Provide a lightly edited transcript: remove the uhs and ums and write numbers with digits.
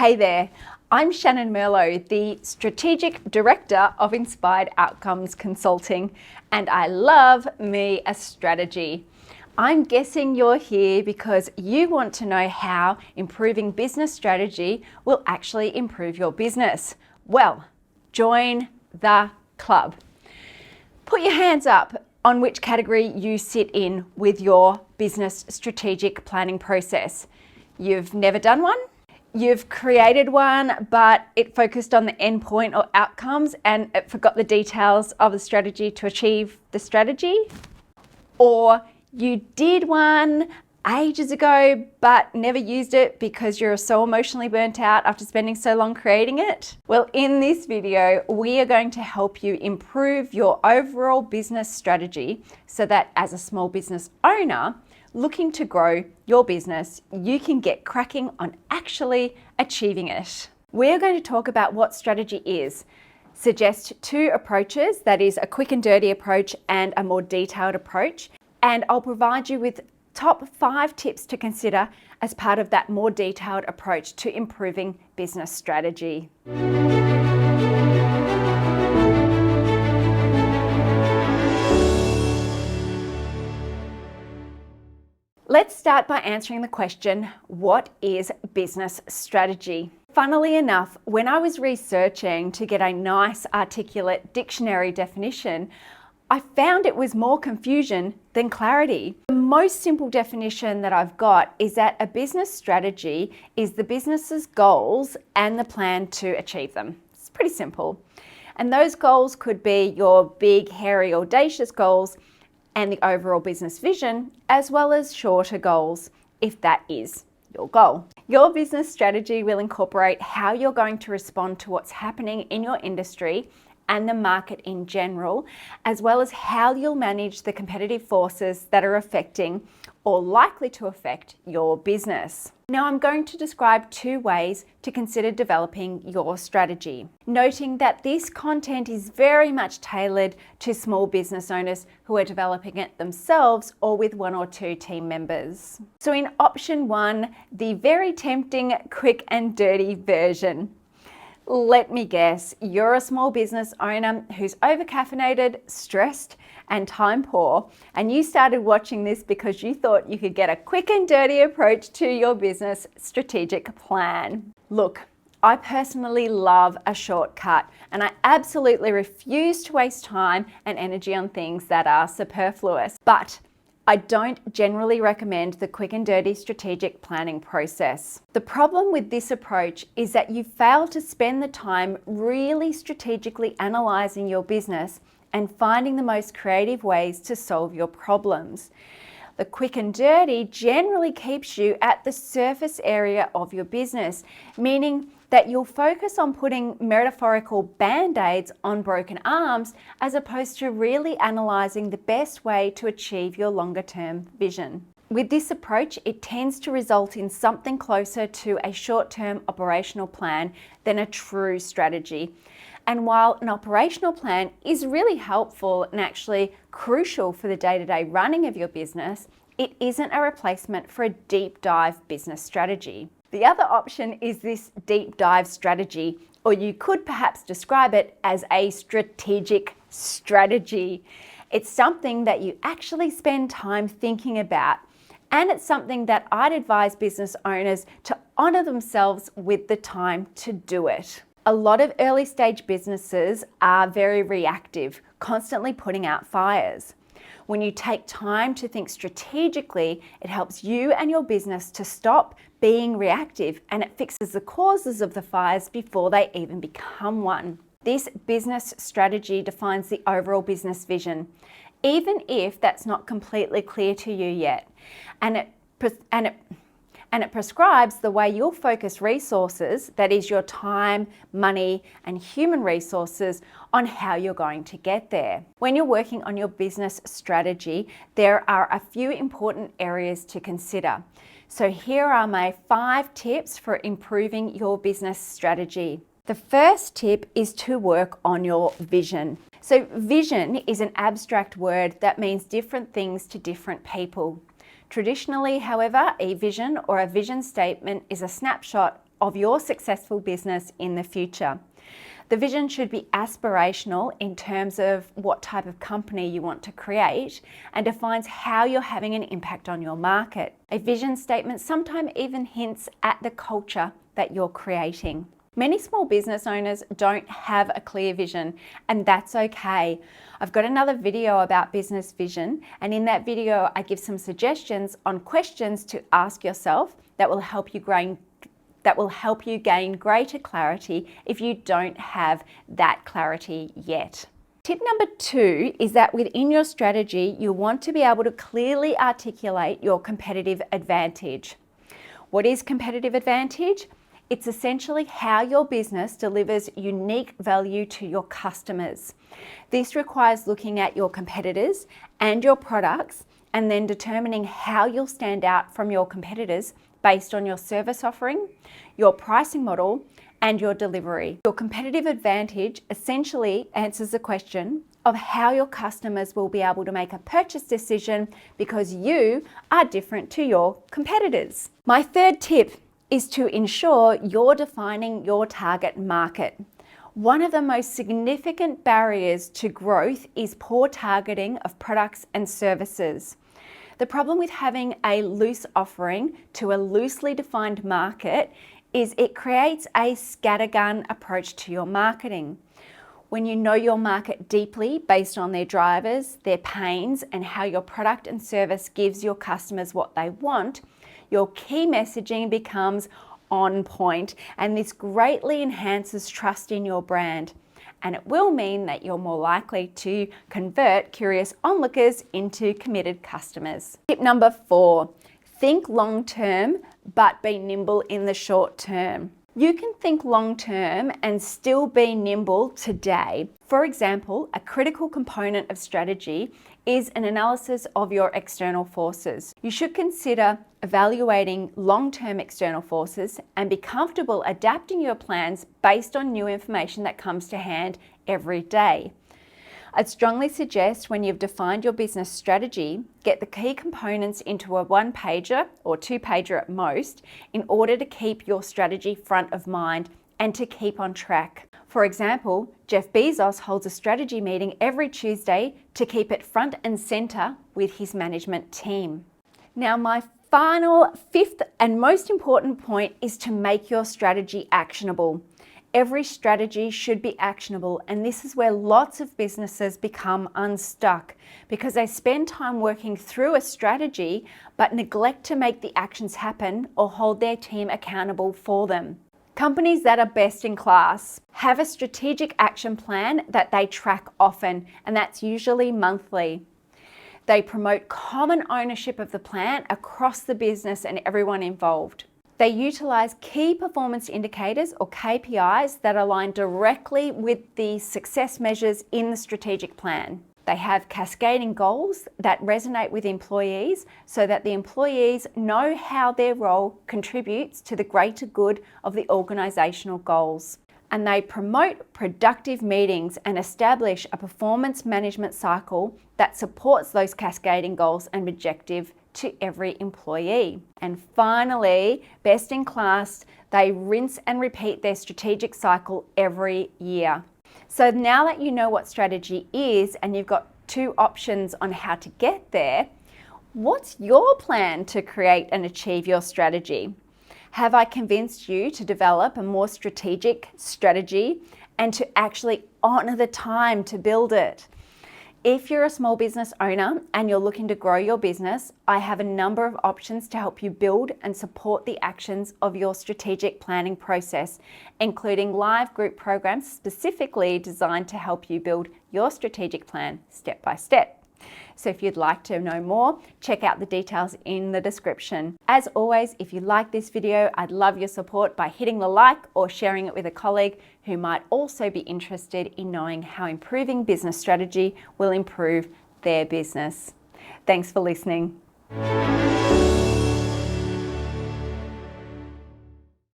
Hey there, I'm Shannon Merlot, the Strategic Director of Inspired Outcomes Consulting, and I love me a strategy. I'm guessing you're here because you want to know how improving business strategy will actually improve your business. Well, join the club. Put your hands up on which category you sit in with your business strategic planning process. You've never done one? You've created one, but it focused on the endpoint or outcomes and it forgot the details of the strategy to achieve the strategy? Or you did one ages ago, but never used it because you're so emotionally burnt out after spending so long creating it? Well, in this video, we are going to help you improve your overall business strategy so that as a small business owner, looking to grow your business, you can get cracking on actually achieving it. We're going to talk about what strategy is, suggest two approaches, that is a quick and dirty approach and a more detailed approach, and I'll provide you with top 5 tips to consider as part of that more detailed approach to improving business strategy. Let's start by answering the question, what is business strategy? Funnily enough, when I was researching to get a nice articulate dictionary definition, I found it was more confusion than clarity. The most simple definition that I've got is that a business strategy is the business's goals and the plan to achieve them. It's pretty simple. And those goals could be your big, hairy, audacious goals and the overall business vision, as well as shorter goals, if that is your goal. Your business strategy will incorporate how you're going to respond to what's happening in your industry and the market in general, as well as how you'll manage the competitive forces that are affecting or likely to affect your business. Now I'm going to describe 2 ways to consider developing your strategy, noting that this content is very much tailored to small business owners who are developing it themselves or with 1 or 2 team members. So in option 1, the very tempting quick and dirty version. Let me guess, you're a small business owner who's overcaffeinated, stressed, and time poor, and you started watching this because you thought you could get a quick and dirty approach to your business strategic plan. Look, I personally love a shortcut, and I absolutely refuse to waste time and energy on things that are superfluous. But I don't generally recommend the quick and dirty strategic planning process. The problem with this approach is that you fail to spend the time really strategically analyzing your business and finding the most creative ways to solve your problems. The quick and dirty generally keeps you at the surface area of your business, meaning that you'll focus on putting metaphorical band-aids on broken arms as opposed to really analysing the best way to achieve your longer-term vision. With this approach, it tends to result in something closer to a short-term operational plan than a true strategy. And while an operational plan is really helpful and actually crucial for the day-to-day running of your business, it isn't a replacement for a deep dive business strategy. The other option is this deep dive strategy, or you could perhaps describe it as a strategic strategy. It's something that you actually spend time thinking about, and it's something that I'd advise business owners to honor themselves with the time to do it. A lot of early stage businesses are very reactive, constantly putting out fires. When you take time to think strategically, it helps you and your business to stop being reactive, and it fixes the causes of the fires before they even become one. This business strategy defines the overall business vision, even if that's not completely clear to you yet. And it prescribes the way you'll focus resources, that is your time, money, and human resources, on how you're going to get there. When you're working on your business strategy, there are a few important areas to consider. So here are my 5 tips for improving your business strategy. The first tip is to work on your vision. So vision is an abstract word that means different things to different people. Traditionally, however, a vision or a vision statement is a snapshot of your successful business in the future. The vision should be aspirational in terms of what type of company you want to create and defines how you're having an impact on your market. A vision statement sometimes even hints at the culture that you're creating. Many small business owners don't have a clear vision, and that's okay. I've got another video about business vision, and in that video I give some suggestions on questions to ask yourself that will help you gain greater clarity if you don't have that clarity yet. Tip number 2 is that within your strategy, you want to be able to clearly articulate your competitive advantage. What is competitive advantage? It's essentially how your business delivers unique value to your customers. This requires looking at your competitors and your products and then determining how you'll stand out from your competitors based on your service offering, your pricing model, and your delivery. Your competitive advantage essentially answers the question of how your customers will be able to make a purchase decision because you are different to your competitors. My third tip is to ensure you're defining your target market. One of the most significant barriers to growth is poor targeting of products and services. The problem with having a loose offering to a loosely defined market is it creates a scattergun approach to your marketing. When you know your market deeply based on their drivers, their pains, and how your product and service gives your customers what they want, your key messaging becomes on point, and this greatly enhances trust in your brand. And it will mean that you're more likely to convert curious onlookers into committed customers. Tip number 4, think long term, but be nimble in the short term. You can think long term and still be nimble today. For example, a critical component of strategy is an analysis of your external forces. You should consider evaluating long-term external forces and be comfortable adapting your plans based on new information that comes to hand every day. I'd strongly suggest when you've defined your business strategy, get the key components into a 1-pager or 2-pager at most in order to keep your strategy front of mind and to keep on track. For example, Jeff Bezos holds a strategy meeting every Tuesday to keep it front and center with his management team. Now, my final 5th and most important point is to make your strategy actionable. Every strategy should be actionable, and this is where lots of businesses become unstuck because they spend time working through a strategy but neglect to make the actions happen or hold their team accountable for them. Companies that are best in class have a strategic action plan that they track often, and that's usually monthly. They promote common ownership of the plan across the business and everyone involved. They utilize key performance indicators or KPIs that align directly with the success measures in the strategic plan. They have cascading goals that resonate with employees so that the employees know how their role contributes to the greater good of the organisational goals. And they promote productive meetings and establish a performance management cycle that supports those cascading goals and objectives to every employee. And finally, best in class, they rinse and repeat their strategic cycle every year. So now that you know what strategy is and you've got 2 options on how to get there, what's your plan to create and achieve your strategy? Have I convinced you to develop a more strategic strategy and to actually honor the time to build it? If you're a small business owner and you're looking to grow your business, I have a number of options to help you build and support the actions of your strategic planning process, including live group programs specifically designed to help you build your strategic plan step by step. So if you'd like to know more, check out the details in the description. As always, if you like this video, I'd love your support by hitting the like or sharing it with a colleague who might also be interested in knowing how improving business strategy will improve their business. Thanks for listening.